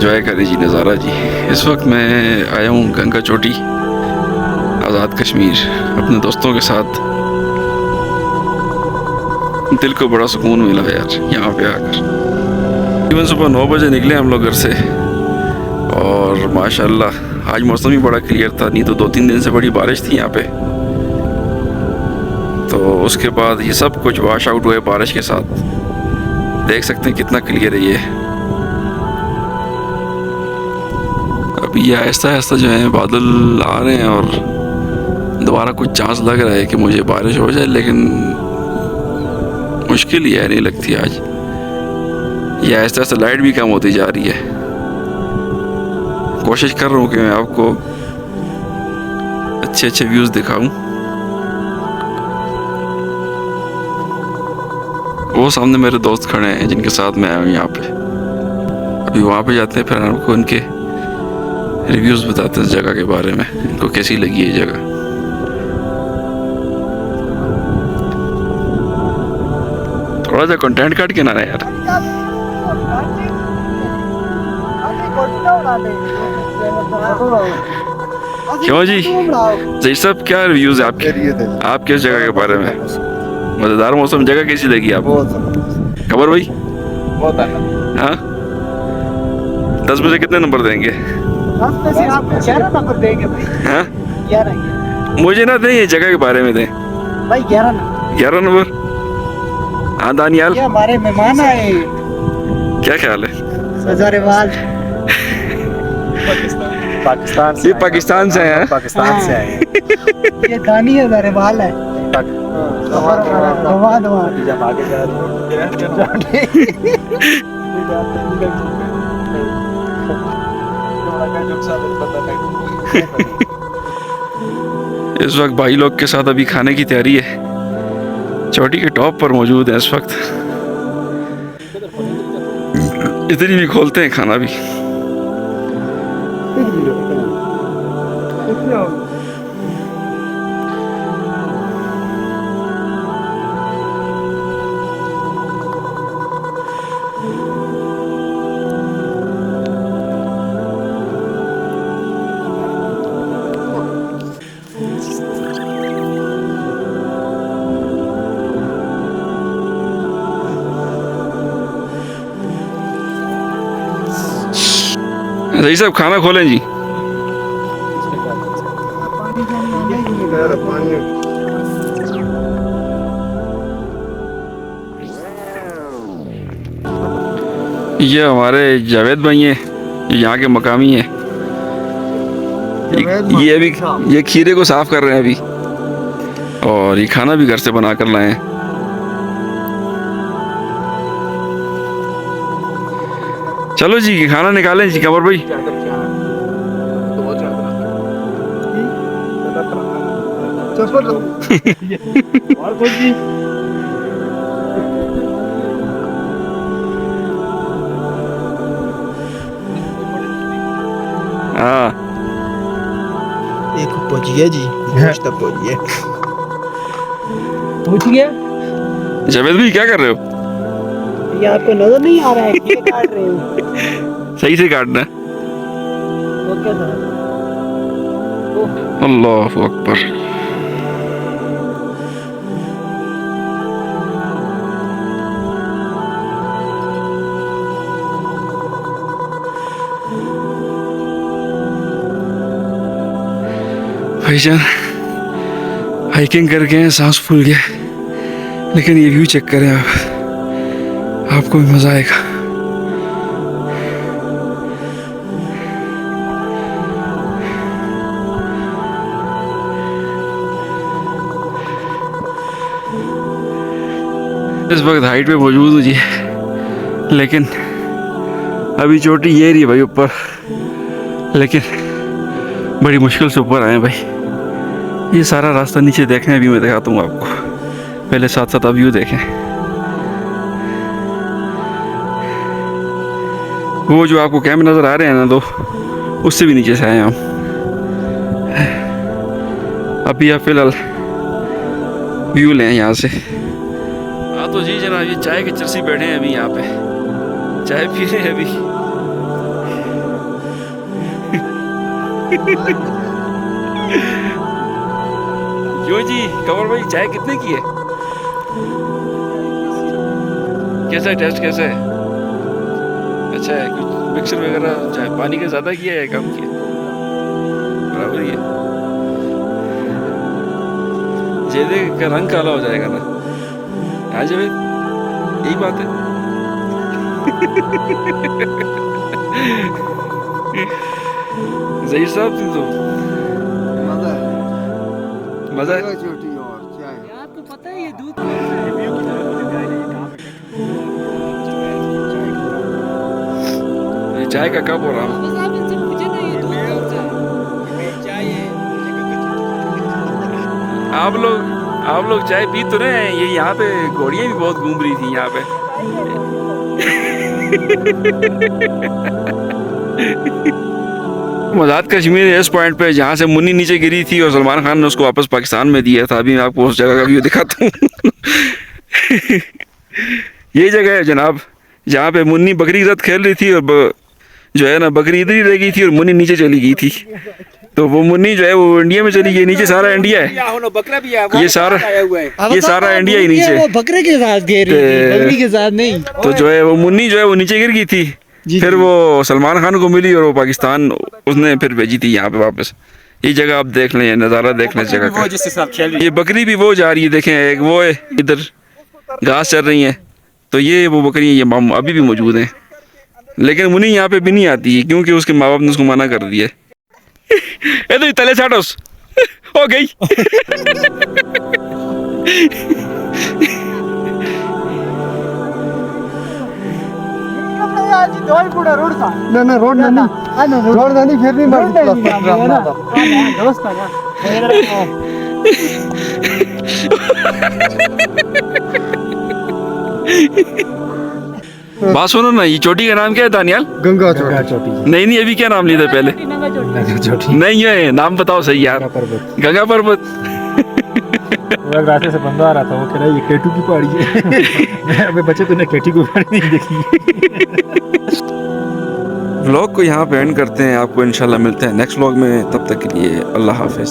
Enjoy करें जी नज़ारा जी। इस वक्त मैं आया हूँ गंगा चोटी आज़ाद कश्मीर अपने दोस्तों के साथ। दिल को बड़ा सुकून मिला है यार यहाँ पे आकर। तकरीबन सुबह 9 बजे निकले हम लोग घर से और माशाल्लाह आज मौसम ही बड़ा क्लियर था, नहीं तो 2-3 दिन से बड़ी बारिश थी यहाँ पे। तो उसके बाद ये सब कुछ वॉश आउट हुए बारिश के साथ। देख सकते हैं कितना क्लियर है ये। अभी ये आहिस्ता आहिस्ता जो है बादल आ रहे हैं और दोबारा कुछ चांस लग रहा है कि मुझे बारिश हो जाए, लेकिन मुश्किल ही है, नहीं लगती आज। ये आहिस्ता आहिस्ता लाइट भी कम होती जा रही है। कोशिश कर रहा हूँ कि मैं आपको अच्छे अच्छे व्यूज़ दिखाऊं। वो सामने मेरे दोस्त खड़े हैं जिनके साथ मैं आया हूँ यहाँ पे। अभी वहाँ पे जाते हैं, फिर आपको उनके रिव्यूज़ बताते हैं इस जगह के बारे में, इनको कैसी लगी ये जगह। थोड़ा सा कंटेंट काट के ना रहे यार। क्यों जी जय साहब, क्या रिव्यूज़ है आपके इस जगह के बारे में? मज़ेदार मौसम, जगह कैसी लगी आपको? खबर भाई बहुत है। हाँ 10 बजे कितने नंबर देंगे? 10 में से आप 11 नंबर देंगे भाई। हाँ 11 मुझे ना दें, ये जगह के बारे में दें भाई। 11 नंबर 11 नंबर। हाँ दानियाल, ये हमारे मेहमान आए। क्या ख्याल है? हजारेवाल पाकिस्तान ये पाकिस्तान से हैं? पाकिस्तान से आए हैं। ये दानी हजारेवाल है। दवा दवा जब आगे जा इस वक्त भाई लोग के साथ अभी खाने की तैयारी है। चोटी के टॉप पर मौजूद है इस वक्त। इतनी भी खोलते हैं खाना भी। सही साहब खाना खोलें जी। ये हमारे जावेद भाई हैं, यहाँ के मकामी हैं। ये अभी ये खीरे को साफ कर रहे हैं अभी, और ये खाना भी घर से बना कर लाए हैं। चलो जी खाना निकालें जी कमर भाई। और कुछ जी हाँ एक पहुंच गया जी, गोश्त पहुंच गया। पूछ गया। जावेद भाई क्या कर रहे हो? ये आपको नजर नहीं आ रहा है कि काट रहे हो? सही से काटना। Okay sir. अल्लाह अकबर। भाईजान हाइकिंग करके हैं, सांस फूल गया, लेकिन ये व्यू चेक करें आप, आपको भी मज़ा आएगा। इस वक्त हाइट पे मौजूद हूँ जी, लेकिन अभी चोटी ये रही भाई ऊपर, लेकिन बड़ी मुश्किल से ऊपर आए भाई। ये सारा रास्ता नीचे देखें, अभी मैं दिखाता हूँ आपको, पहले साथ साथ आप व्यू देखें। वो जो आपको कैंप नज़र आ रहे हैं ना, दो उससे भी नीचे से आए हम। अभी आप फिलहाल व्यू लें यहाँ से। हाँ तो जी जनाब, ये चाय के चरसी बैठे हैं अभी यहाँ पे, चाय पी रहे हैं अभी। क्यों जी कंवर भाई चाय कितने की है? कैसा है टेस्ट कैसा है? अच्छा है कुछ मिक्सर वगैरह चाय पानी का ज़्यादा किया है कम किया? बराबर ही है। जेदे का रंग काला हो जाएगा ना आज यही बात है। ज़हीर साहब तुम तो मजा है। छोटी और चाय आपको पता है ये दूध ये चाय का कप हो रहा हूँ। बस आप इनसे पूछे ना ये दूध कौन सा है? आप लोग चाय पी तो रहे हैं, ये यहाँ पे घोड़ियाँ भी बहुत घूम रही थी यहाँ पे। मजाद कश्मीर इस पॉइंट पे जहाँ से मुन्नी नीचे गिरी थी और सलमान खान ने उसको वापस पाकिस्तान में दिया था। अभी मैं आपको उस जगह का व्यू दिखाता हूँ। ये जगह है जनाब जहाँ पे मुन्नी बकरी रथ खेल रही थी और जो है ना बकरी इधर ही रह गई थी और मुन्नी नीचे चली गई थी। तो वो मुन्नी जो है वो इंडिया में चली गई, नीचे सारा इंडिया है। ये सारा इंडिया ही नीचे। वो बकरे के साथ घेर रही थी, बकरी के साथ नहीं। तो जो है वो मुन्नी जो है वो नीचे गिर गई थी। फिर वो सलमान खान को मिली और वो पाकिस्तान उसने फिर भेजी थी यहाँ पे वापस। ये जगह आप देख लें, नज़ारा देख लें जगह का। ये बकरी भी वो जा रही है, देखें एक वो है इधर घास चल रही है। तो ये वो बकरी ये अभी भी मौजूद हैं, लेकिन मुन्नी यहाँ पे भी नहीं आती है क्योंकि उसके माँ बाप ने उसको मना कर दिया। ए तो तले छाटोस हो गई। ना रोड नहीं फिर नहीं बात सुनो ना, ये चोटी का नाम क्या है दानियाल? गंगा चोटी नहीं अभी क्या नाम लिया था पहले? चोटी नहीं है नाम बताओ सही यार। गंगा पर्वत। रास्ते से बंदा आ रहा था, वो कह रहा है ये केटू की पहाड़ी है। अबे बच्चे तूने केटू की पहाड़ी नहीं देखी। व्लॉग को यहाँ पे एंड करते हैं। आपको इंशाल्लाह मिलते हैं नेक्स्ट व्लॉग में, तब तक के लिए अल्लाह हाफिज।